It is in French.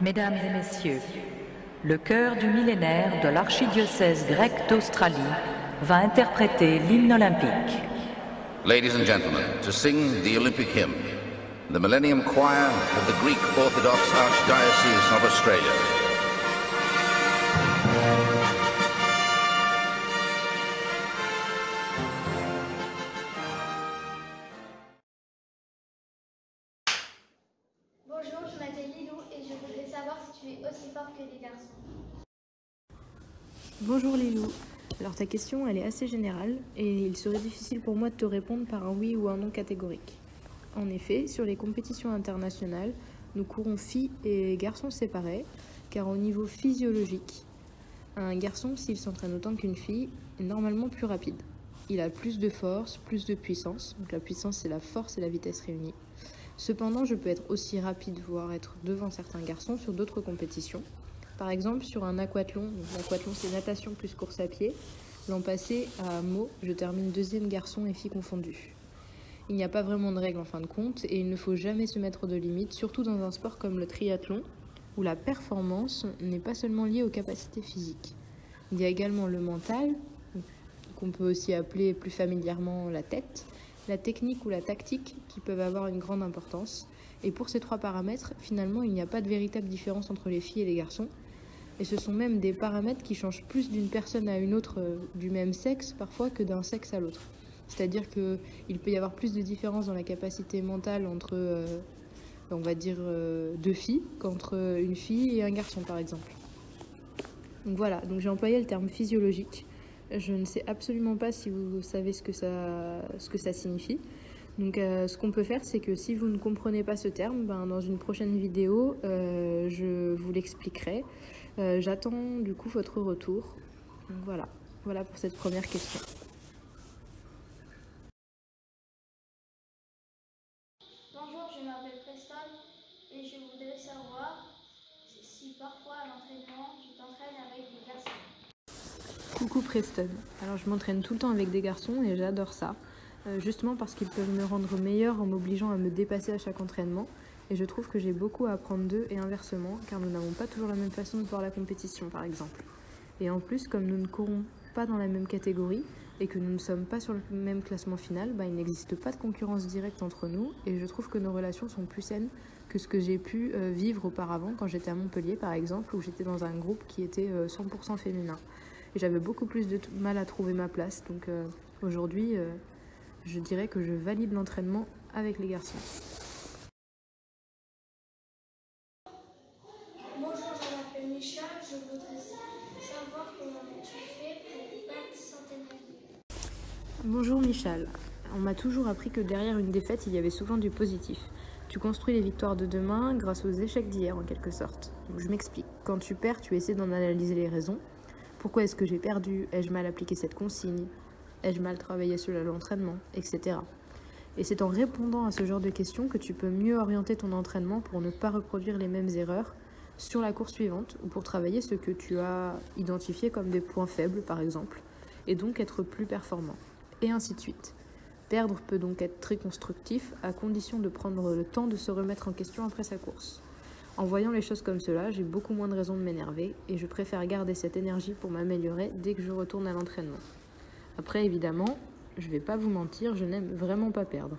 Mesdames et messieurs, le chœur du millénaire de l'archidiocèse grec d'Australie va interpréter l'hymne olympique. Ladies and gentlemen, to sing the Olympic hymn, the Millennium Choir of the Greek Orthodox Archdiocese of Australia. Bonjour, je m'appelle Lilou et je voudrais savoir si tu es aussi fort que les garçons. Bonjour Lilou. Alors ta question elle est assez générale et il serait difficile pour moi de te répondre par un oui ou un non catégorique. En effet, sur les compétitions internationales, nous courons filles et garçons séparés car au niveau physiologique, un garçon s'il s'entraîne autant qu'une fille est normalement plus rapide. Il a plus de force, plus de puissance, donc la puissance c'est la force et la vitesse réunies. Cependant, je peux être aussi rapide, voire être devant certains garçons sur d'autres compétitions. Par exemple, sur un aquathlon, l'aquathlon c'est natation plus course à pied. L'an passé, à Meaux, je termine deuxième garçon et filles confondues. Il n'y a pas vraiment de règles en fin de compte et il ne faut jamais se mettre de limites, surtout dans un sport comme le triathlon, où la performance n'est pas seulement liée aux capacités physiques. Il y a également le mental, qu'on peut aussi appeler plus familièrement la tête, la technique ou la tactique qui peuvent avoir une grande importance. Et pour ces trois paramètres, finalement, il n'y a pas de véritable différence entre les filles et les garçons. Et ce sont même des paramètres qui changent plus d'une personne à une autre du même sexe parfois que d'un sexe à l'autre. C'est-à-dire qu'il peut y avoir plus de différence dans la capacité mentale entre, on va dire, deux filles qu'entre une fille et un garçon par exemple. Donc voilà, donc j'ai employé le terme physiologique. Je ne sais absolument pas si vous savez ce que ça signifie. Donc ce qu'on peut faire, c'est que si vous ne comprenez pas ce terme, dans une prochaine vidéo, je vous l'expliquerai. J'attends du coup votre retour. Donc voilà pour cette première question. Bonjour, je m'appelle Preston et je voudrais savoir si parfois à l'entraînement tu t'entraînes avec des garçons. Coucou Preston. Alors je m'entraîne tout le temps avec des garçons et j'adore ça. Justement parce qu'ils peuvent me rendre meilleure en m'obligeant à me dépasser à chaque entraînement. Et je trouve que j'ai beaucoup à apprendre d'eux et inversement, car nous n'avons pas toujours la même façon de voir la compétition par exemple. Et en plus, comme nous ne courons pas dans la même catégorie et que nous ne sommes pas sur le même classement final, il n'existe pas de concurrence directe entre nous et je trouve que nos relations sont plus saines que ce que j'ai pu vivre auparavant quand j'étais à Montpellier par exemple, où j'étais dans un groupe qui était 100% féminin. Et j'avais beaucoup plus de mal à trouver ma place, donc aujourd'hui je dirais que je valide l'entraînement avec les garçons. Bonjour, je m'appelle Micha, je voudrais savoir comment tu fais pour pas s'entraîner. Bonjour Michal, on m'a toujours appris que derrière une défaite il y avait souvent du positif. Tu construis les victoires de demain grâce aux échecs d'hier en quelque sorte. Donc, je m'explique, quand tu perds tu essaies d'en analyser les raisons. Pourquoi est-ce que j'ai perdu? Ai-je mal appliqué cette consigne? Ai-je mal travaillé sur l'entraînement? Etc. Et c'est en répondant à ce genre de questions que tu peux mieux orienter ton entraînement pour ne pas reproduire les mêmes erreurs sur la course suivante ou pour travailler ce que tu as identifié comme des points faibles par exemple et donc être plus performant. Et ainsi de suite. Perdre peut donc être très constructif à condition de prendre le temps de se remettre en question après sa course. En voyant les choses comme cela, j'ai beaucoup moins de raisons de m'énerver et je préfère garder cette énergie pour m'améliorer dès que je retourne à l'entraînement. Après, évidemment, je vais pas vous mentir, je n'aime vraiment pas perdre.